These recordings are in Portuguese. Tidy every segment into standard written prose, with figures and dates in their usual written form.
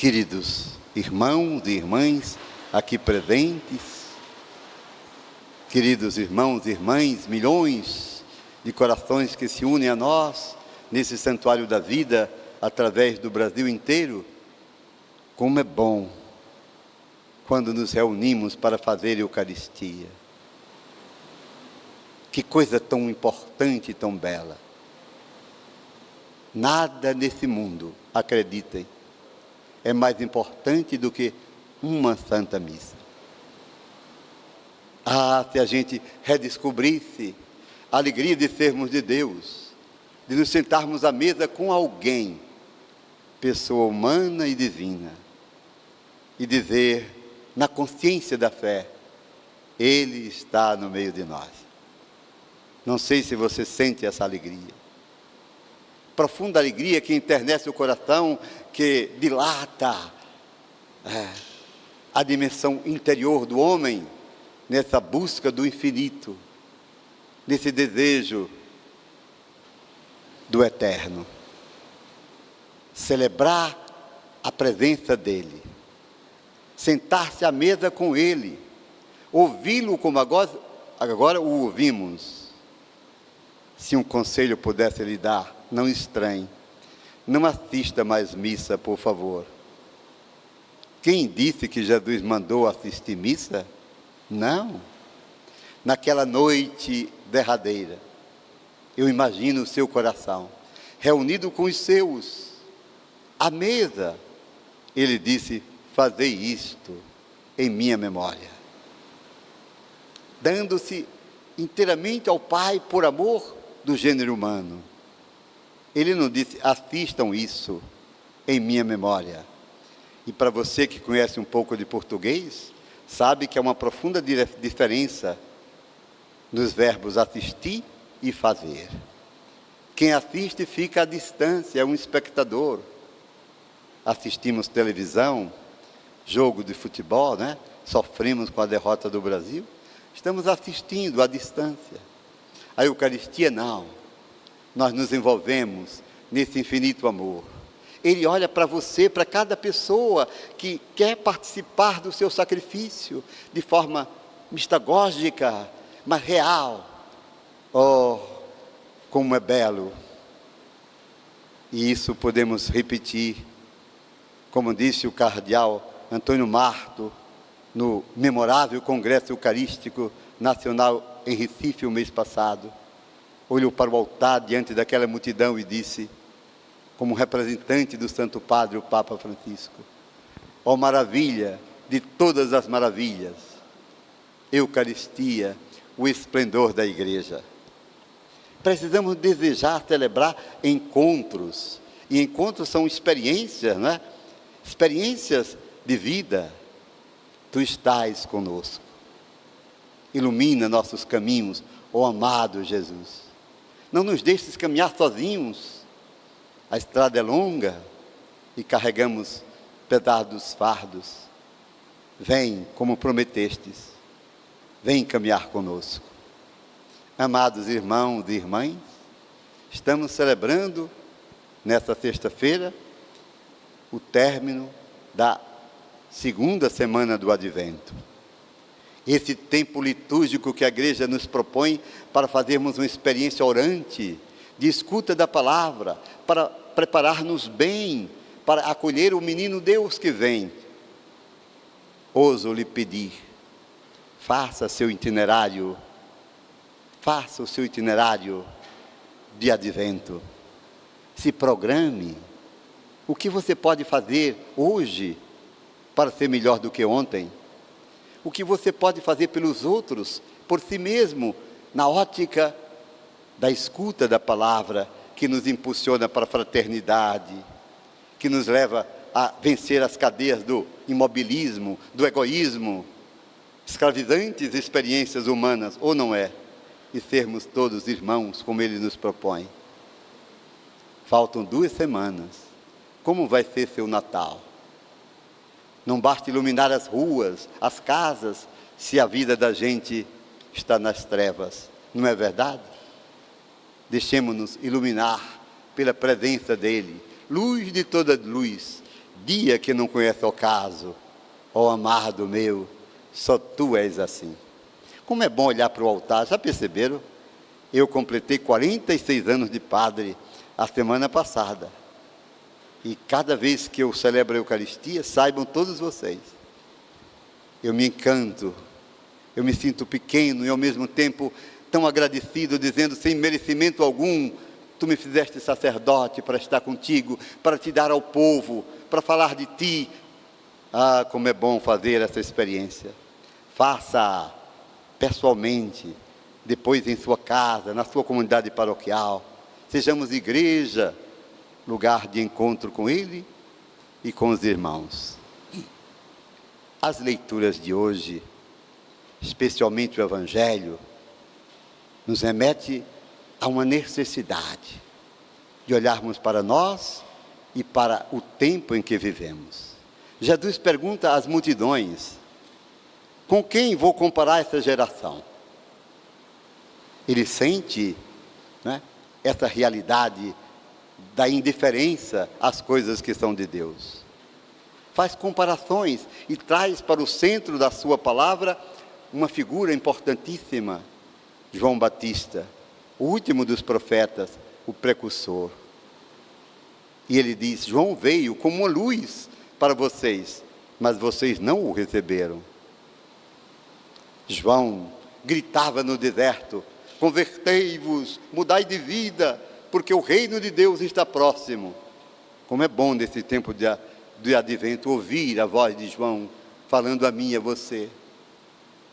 Queridos irmãos e irmãs aqui presentes, queridos irmãos e irmãs, milhões de corações que se unem a nós nesse santuário da vida através do Brasil inteiro, como é bom quando nos reunimos para fazer Eucaristia. Que coisa tão importante e tão bela. Nada nesse mundo, acreditem, é mais importante do que uma Santa Missa. Ah, se a gente redescobrisse a alegria de sermos de Deus, de nos sentarmos à mesa com alguém, pessoa humana e divina, e dizer, na consciência da fé, Ele está no meio de nós. Não sei se você sente essa alegria. Profunda alegria que enternece o coração, que dilata a dimensão interior do homem, nessa busca do infinito, nesse desejo do eterno. Celebrar a presença dEle, sentar-se à mesa com Ele, ouvi-lo como agora o ouvimos. Se um conselho pudesse lhe dar, não estranhe, não assista mais missa, por favor. Quem disse que Jesus mandou assistir missa? Não. Naquela noite derradeira, eu imagino o seu coração, reunido com os seus, à mesa, ele disse, fazei isto em minha memória. Dando-se inteiramente ao Pai por amor do gênero humano. Ele não disse, assistam isso em minha memória. E para você que conhece um pouco de português, sabe que há uma profunda diferença nos verbos assistir e fazer. Quem assiste fica à distância, é um espectador. Assistimos televisão, jogo de futebol, né? Sofremos com a derrota do Brasil. Estamos assistindo à distância. A Eucaristia não. Nós nos envolvemos nesse infinito amor. Ele olha para você, para cada pessoa que quer participar do seu sacrifício de forma mistagógica, mas real. Oh, como é belo! E isso podemos repetir, como disse o cardeal Antônio Marto, no memorável Congresso Eucarístico Nacional em Recife, o mês passado. Olhou para o altar diante daquela multidão e disse, como representante do Santo Padre, o Papa Francisco, ó maravilha de todas as maravilhas, Eucaristia, o esplendor da Igreja. Precisamos desejar celebrar encontros, e encontros são experiências, não é? Experiências de vida. Tu estás conosco. Ilumina nossos caminhos, ó amado Jesus. Não nos deixes caminhar sozinhos. A estrada é longa e carregamos pesados fardos. Vem, como prometestes, vem caminhar conosco. Amados irmãos e irmãs, estamos celebrando, nesta sexta-feira, o término da segunda semana do Advento. Esse tempo litúrgico que a Igreja nos propõe para fazermos uma experiência orante, de escuta da palavra, para preparar-nos bem, para acolher o menino Deus que vem. Ouso lhe pedir, faça o seu itinerário de Advento. Se programe. O que você pode fazer hoje para ser melhor do que ontem? O que você pode fazer pelos outros, por si mesmo, na ótica da escuta da palavra, que nos impulsiona para a fraternidade, que nos leva a vencer as cadeias do imobilismo, do egoísmo, escravizantes experiências humanas, ou não é? E sermos todos irmãos, como Ele nos propõe. Faltam 2 semanas. Como vai ser seu Natal? Não basta iluminar as ruas, as casas, se a vida da gente está nas trevas. Não é verdade? Deixemos-nos iluminar pela presença dEle. Luz de toda luz, dia que não conhece o caso, ó amado meu, só tu és assim. Como é bom olhar para o altar, já perceberam? Eu completei 46 anos de padre a semana passada. E cada vez que eu celebro a Eucaristia, saibam todos vocês, eu me encanto, eu me sinto pequeno e ao mesmo tempo tão agradecido, dizendo sem merecimento algum, tu me fizeste sacerdote para estar contigo, para te dar ao povo, para falar de ti. Ah, como é bom fazer essa experiência. Faça pessoalmente, depois em sua casa, na sua comunidade paroquial. Sejamos igreja, lugar de encontro com Ele e com os irmãos. As leituras de hoje, especialmente o Evangelho, nos remete a uma necessidade de olharmos para nós e para o tempo em que vivemos. Jesus pergunta às multidões: com quem vou comparar essa geração? Ele sente, né, essa realidade da indiferença às coisas que são de Deus. Faz comparações e traz para o centro da sua palavra uma figura importantíssima, João Batista, o último dos profetas, o precursor. E ele diz: João veio como uma luz para vocês, mas vocês não o receberam. João gritava no deserto: convertei-vos, mudai de vida, porque o reino de Deus está próximo. Como é bom nesse tempo de advento ouvir a voz de João falando a mim e a você,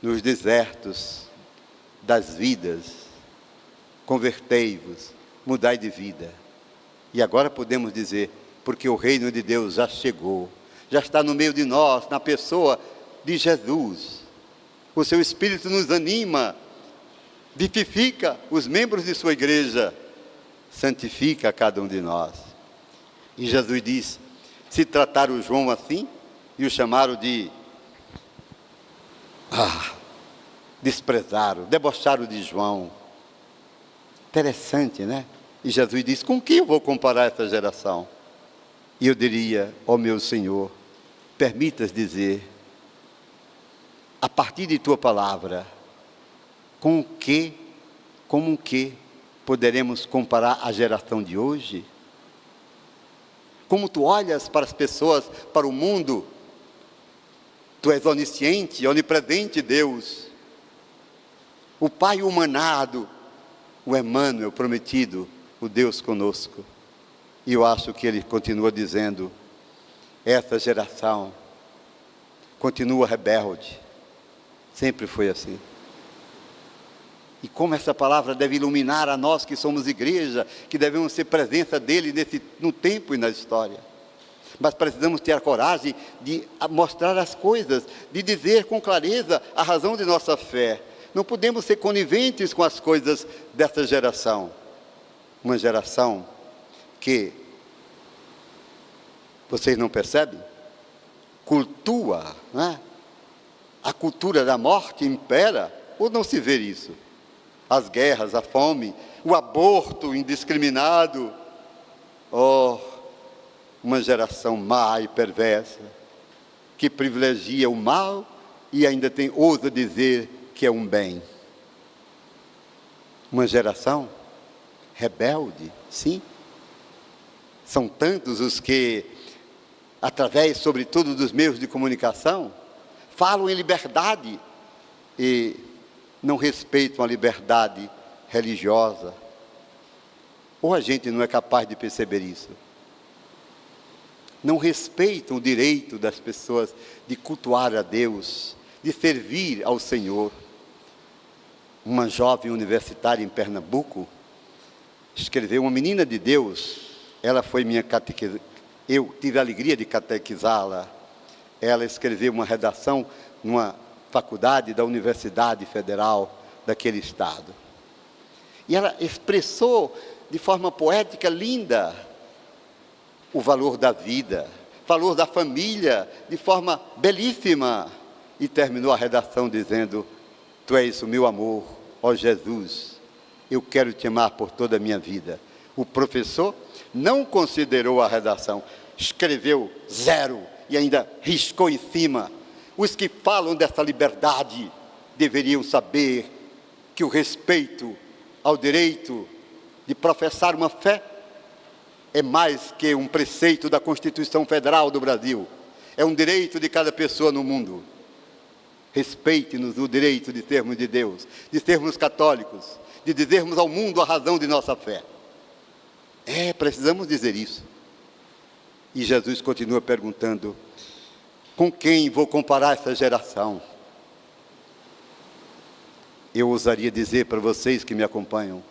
nos desertos das vidas: convertei-vos, mudai de vida. E agora podemos dizer: porque o reino de Deus já chegou, já está no meio de nós, na pessoa de Jesus. O seu Espírito nos anima, vivifica os membros de sua igreja, santifica cada um de nós. E Jesus diz: se trataram João assim e o chamaram de desprezaram, debocharam de João. Interessante, né? E Jesus diz: com quem eu vou comparar essa geração? E eu diria: ó meu Senhor, permitas dizer, a partir de tua palavra, como que poderemos comparar a geração de hoje? Como tu olhas para as pessoas, para o mundo, tu és onisciente, onipresente Deus, o Pai humanado, o Emmanuel prometido, o Deus conosco. E eu acho que ele continua dizendo: essa geração continua rebelde, sempre foi assim. E como essa palavra deve iluminar a nós que somos igreja, que devemos ser presença dele no tempo e na história. Mas precisamos ter a coragem de mostrar as coisas, de dizer com clareza a razão de nossa fé. Não podemos ser coniventes com as coisas dessa geração. Uma geração que, vocês não percebem? Cultua, né? A cultura da morte impera, ou não se vê isso? As guerras, a fome, o aborto indiscriminado. Oh, uma geração má e perversa, que privilegia o mal e ainda ousa dizer que é um bem. Uma geração rebelde, sim. São tantos os que, através, sobretudo, dos meios de comunicação, falam em liberdade e não respeitam a liberdade religiosa. Ou a gente não é capaz de perceber isso? Não respeitam o direito das pessoas de cultuar a Deus, de servir ao Senhor. Uma jovem universitária em Pernambuco escreveu, uma menina de Deus, ela foi minha catequista, eu tive a alegria de catequizá-la. Ela escreveu uma redação numa faculdade da Universidade Federal daquele estado. E ela expressou de forma poética linda o valor da vida, valor da família, de forma belíssima. E terminou a redação dizendo: tu és o meu amor, ó Jesus, eu quero te amar por toda a minha vida. O professor não considerou a redação, escreveu 0 e ainda riscou em cima. Os que falam dessa liberdade deveriam saber que o respeito ao direito de professar uma fé é mais que um preceito da Constituição Federal do Brasil. É um direito de cada pessoa no mundo. Respeite-nos o direito de sermos de Deus, de sermos católicos, de dizermos ao mundo a razão de nossa fé. Precisamos dizer isso. E Jesus continua perguntando: com quem vou comparar essa geração? Eu ousaria dizer para vocês que me acompanham,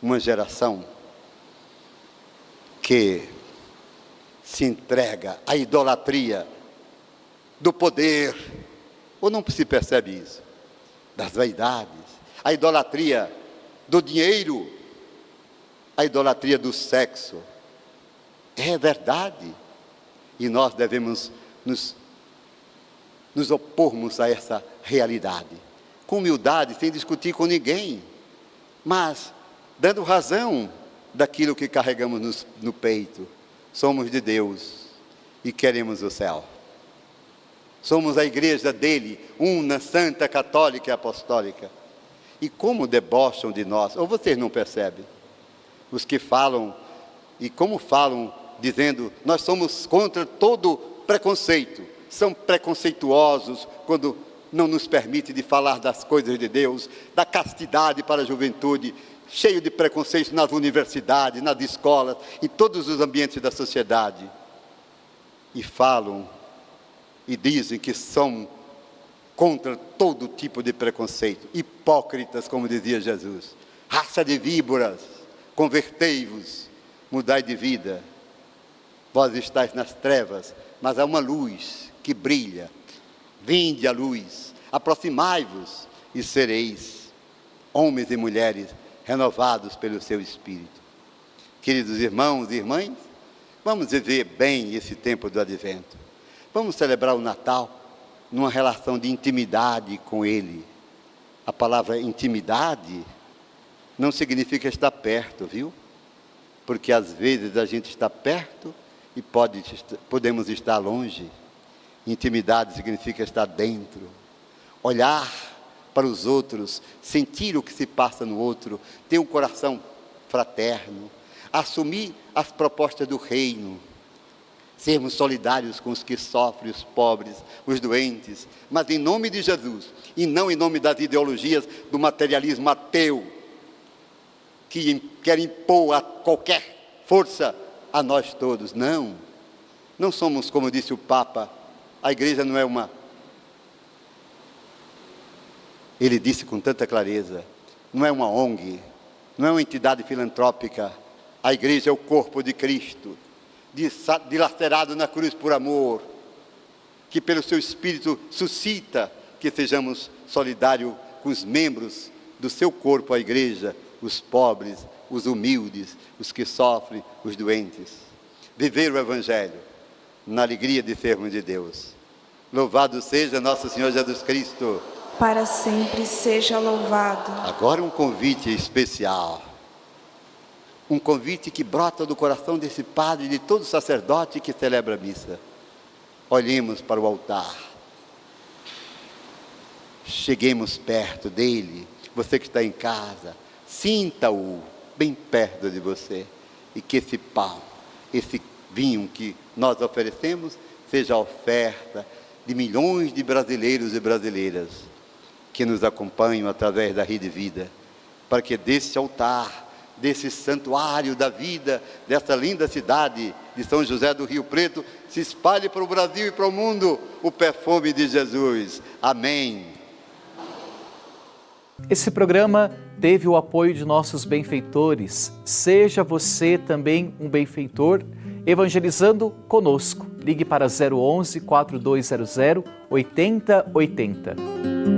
uma geração que se entrega à idolatria do poder, ou não se percebe isso? Das vaidades, a idolatria do dinheiro, a idolatria do sexo. É verdade. E nós devemos nos opormos a essa realidade, com humildade, sem discutir com ninguém, mas dando razão daquilo que carregamos no peito. Somos de Deus e queremos o céu. Somos a igreja dele, una, santa, católica e apostólica. E como debocham de nós, ou vocês não percebem? Os que falam, e como falam, dizendo, nós somos contra todo preconceito. São preconceituosos quando não nos permite de falar das coisas de Deus, da castidade para a juventude, cheio de preconceito nas universidades, nas escolas, em todos os ambientes da sociedade. E falam e dizem que são contra todo tipo de preconceito. Hipócritas, como dizia Jesus. Raça de víboras, convertei-vos, mudai de vida. Vós estáis nas trevas, mas há uma luz que brilha. Vinde a luz, aproximai-vos e sereis homens e mulheres renovados pelo seu Espírito. Queridos irmãos e irmãs, vamos viver bem esse tempo do Advento. Vamos celebrar o Natal numa relação de intimidade com Ele. A palavra intimidade não significa estar perto, viu? Porque às vezes a gente está perto e podemos estar longe. Intimidade significa estar dentro, olhar para os outros, sentir o que se passa no outro, ter um coração fraterno, assumir as propostas do reino, sermos solidários com os que sofrem, os pobres, os doentes, mas em nome de Jesus, e não em nome das ideologias do materialismo ateu, que quer impor a qualquer força a nós todos. Não somos, como disse o Papa, a igreja não é uma... Ele disse com tanta clareza, não é uma ONG, não é uma entidade filantrópica, a igreja é o corpo de Cristo, dilacerado na cruz por amor, que pelo seu Espírito suscita que sejamos solidários com os membros do seu corpo, a igreja, os pobres, os humildes, os que sofrem, os doentes. Viver o Evangelho na alegria de sermos de Deus. Louvado seja nosso Senhor Jesus Cristo. Para sempre seja louvado. Agora um convite especial. Um convite que brota do coração desse padre, de todo sacerdote que celebra a missa. Olhemos para o altar. Cheguemos perto dele. Você que está em casa, sinta-o bem perto de você. E que esse pão, esse vinho que nós oferecemos, seja a oferta de milhões de brasileiros e brasileiras que nos acompanham através da Rede Vida, para que desse altar, desse santuário da vida, dessa linda cidade de São José do Rio Preto, se espalhe para o Brasil e para o mundo o perfume de Jesus. Amém. Esse programa teve o apoio de nossos benfeitores. Seja você também um benfeitor, evangelizando conosco. Ligue para 011 4200 8080.